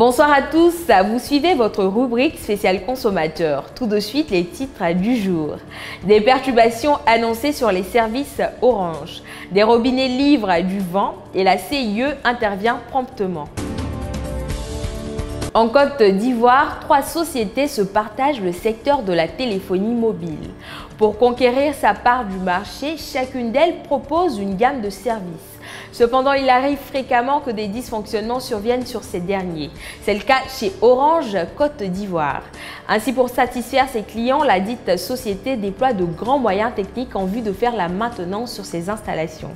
Bonsoir à tous, vous suivez votre rubrique spéciale consommateur. Tout de suite, les titres du jour. Des perturbations annoncées sur les services Orange. Des robinets livrent du vent et la CIE intervient promptement. En Côte d'Ivoire, 3 sociétés se partagent le secteur de la téléphonie mobile. Pour conquérir sa part du marché, chacune d'elles propose une gamme de services. Cependant, il arrive fréquemment que des dysfonctionnements surviennent sur ces derniers. C'est le cas chez Orange Côte d'Ivoire. Ainsi, pour satisfaire ses clients, la dite société déploie de grands moyens techniques en vue de faire la maintenance sur ses installations.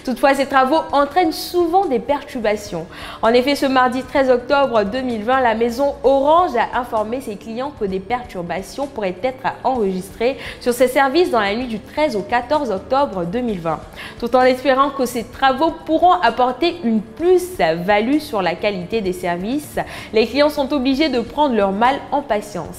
Toutefois, ces travaux entraînent souvent des perturbations. En effet, ce mardi 13 octobre 2020, la maison Orange a informé ses clients que des perturbations pourraient être enregistrées sur ses services dans la nuit du 13 au 14 octobre 2020, tout en espérant que ces travaux pourront apporter une plus-value sur la qualité des services. Les clients sont obligés de prendre leur mal en patience.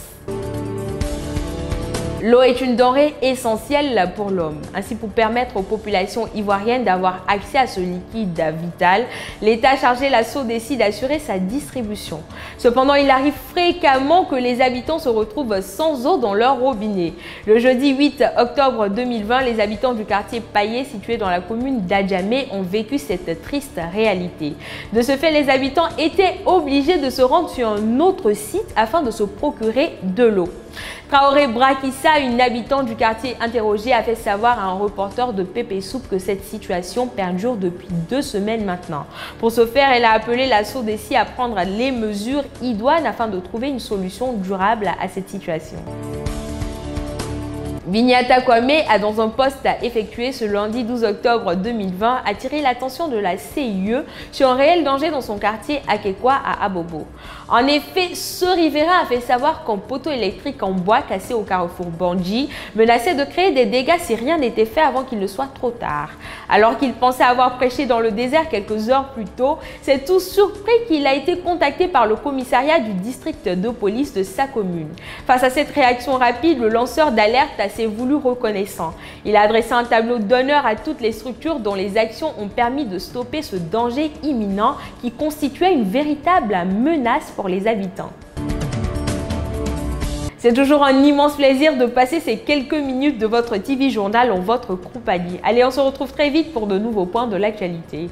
L'eau est une denrée essentielle pour l'homme. Ainsi, pour permettre aux populations ivoiriennes d'avoir accès à ce liquide vital, l'État chargé la SODECI d'assurer sa distribution. Cependant, il arrive fréquemment que les habitants se retrouvent sans eau dans leur robinet. Le jeudi 8 octobre 2020, les habitants du quartier Paillé, situé dans la commune d'Adjamé, ont vécu cette triste réalité. De ce fait, les habitants étaient obligés de se rendre sur un autre site afin de se procurer de l'eau. Traoré Brakissa, une habitante du quartier interrogée, a fait savoir à un reporter de Pépé Soupe que cette situation perdure depuis 2 semaines maintenant. Pour ce faire, elle a appelé la SODECI à prendre les mesures idoines afin de trouver une solution durable à cette situation. Bignata Kwame a, dans un post effectué ce lundi 12 octobre 2020, attiré l'attention de la CIE sur un réel danger dans son quartier Akekwa à Abobo. En effet, ce riverain a fait savoir qu'un poteau électrique en bois cassé au carrefour Bandji menaçait de créer des dégâts si rien n'était fait avant qu'il ne soit trop tard. Alors qu'il pensait avoir prêché dans le désert quelques heures plus tôt, c'est tout surpris qu'il a été contacté par le commissariat du district de police de sa commune. Face à cette réaction rapide, le lanceur d'alerte s'est voulu reconnaissant. Il a adressé un tableau d'honneur à toutes les structures dont les actions ont permis de stopper ce danger imminent qui constituait une véritable menace pour les habitants. C'est toujours un immense plaisir de passer ces quelques minutes de votre TV Journal en votre compagnie. Allez, on se retrouve très vite pour de nouveaux points de l'actualité.